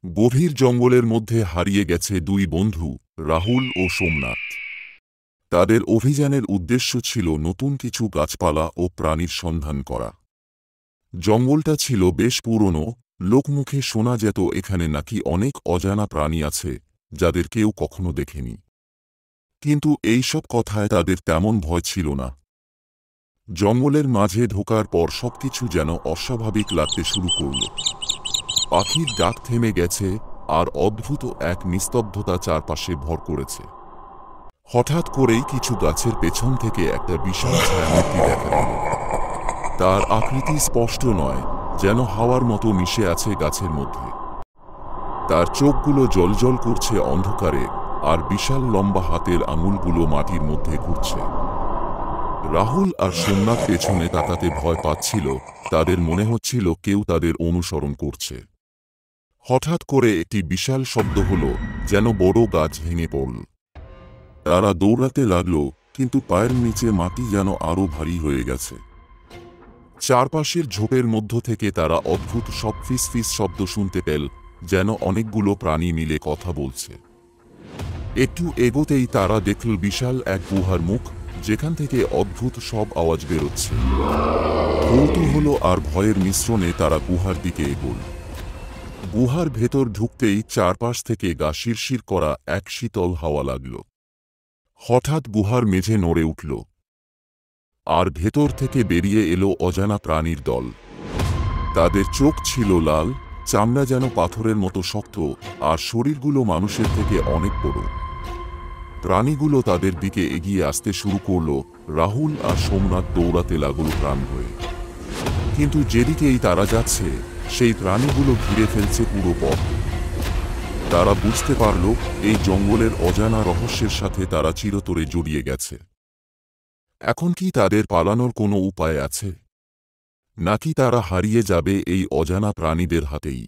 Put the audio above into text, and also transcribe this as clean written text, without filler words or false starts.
গভীর জঙ্গলের মধ্যে হারিয়ে গেছে দুই বন্ধু, রাহুল ও সোমনাথ। তাদের অভিযানের উদ্দেশ্য ছিল নতুন কিছু গাছপালা ও প্রাণীর সন্ধান করা। জঙ্গলটা ছিল বেশ পুরনো, লোকমুখে শোনা যেত এখানে নাকি অনেক অজানা প্রাণী আছে যাদের কেউ কখনো দেখেনি। কিন্তু এইসব কথায় তাদের তেমন ভয় ছিল না। জঙ্গলের মাঝে ঢোকার পর সবকিছু যেন অস্বাভাবিক লাগতে শুরু করল। পাখির ডাক থেমে গেছে, আর অদ্ভুত এক নিস্তব্ধতা চারপাশে ভর করেছে। হঠাৎ করেই কিছু গাছের পেছন থেকে একটা বিশাল ছায়ামূর্তি দেখা দিল। তার আকৃতি স্পষ্ট নয়, যেন হাওয়ার মতো মিশে আছে গাছের মধ্যে। তার চোখগুলো জ্বলজ্বল করছে অন্ধকারে, আর বিশাল লম্বা হাতের আঙুলগুলো মাটির মধ্যে ঘুরছে। রাহুল আর সোমনাথ পেছনে তাকাতে ভয় পাচ্ছিল, তাদের মনে হচ্ছিল কেউ তাদের অনুসরণ করছে। হঠাৎ করে একটি বিশাল শব্দ হলো, যেন বড় গাছ ভেঙে পড়ল। তারা দৌড়াতে লাগলো, কিন্তু পায়ের নিচে মাটি যেন আরো ভারী হয়ে গেছে। চারপাশের ঝোপের মধ্য থেকে তারা অদ্ভুত সব ফিস ফিস শব্দ শুনতে পেল, যেন অনেকগুলো প্রাণী মিলে কথা বলছে। একটু এগোতেই তারা দেখল বিশাল এক গুহার মুখ, যেখান থেকে অদ্ভুত সব আওয়াজ বেরোচ্ছে। কৌতূহল আর ভয়ের মিশ্রণে তারা গুহার দিকে এগোল। গুহার ভেতর ঢুকতেই চারপাশ থেকে গা শিরশির করা এক শীতল হাওয়া লাগল। হঠাৎ গুহার মেঝে নড়ে উঠল, আর ভেতর থেকে বেরিয়ে এলো অজানা প্রাণীর দল। তাদের চোখ ছিল লাল, চামড়া যেন পাথরের মতো শক্ত, আর শরীরগুলো মানুষের থেকে অনেক বড়। প্রাণীগুলো তাদের দিকে এগিয়ে আসতে শুরু করল। রাহুল আর সোমনাথ দৌড়াতে লাগল প্রাণ হয়ে। কিন্তু যেদিকেই তারা যাচ্ছে, সেই প্রাণীগুলো ঘিরে ফেলছে পুরো পথ। তারা বুঝতে পারল, এই জঙ্গলের অজানা রহস্যের সাথে তারা চিরতরে জড়িয়ে গেছে। এখন কি তাদের পালানোর কোনো উপায় আছে, নাকি তারা হারিয়ে যাবে এই অজানা প্রাণীদের হাতেই?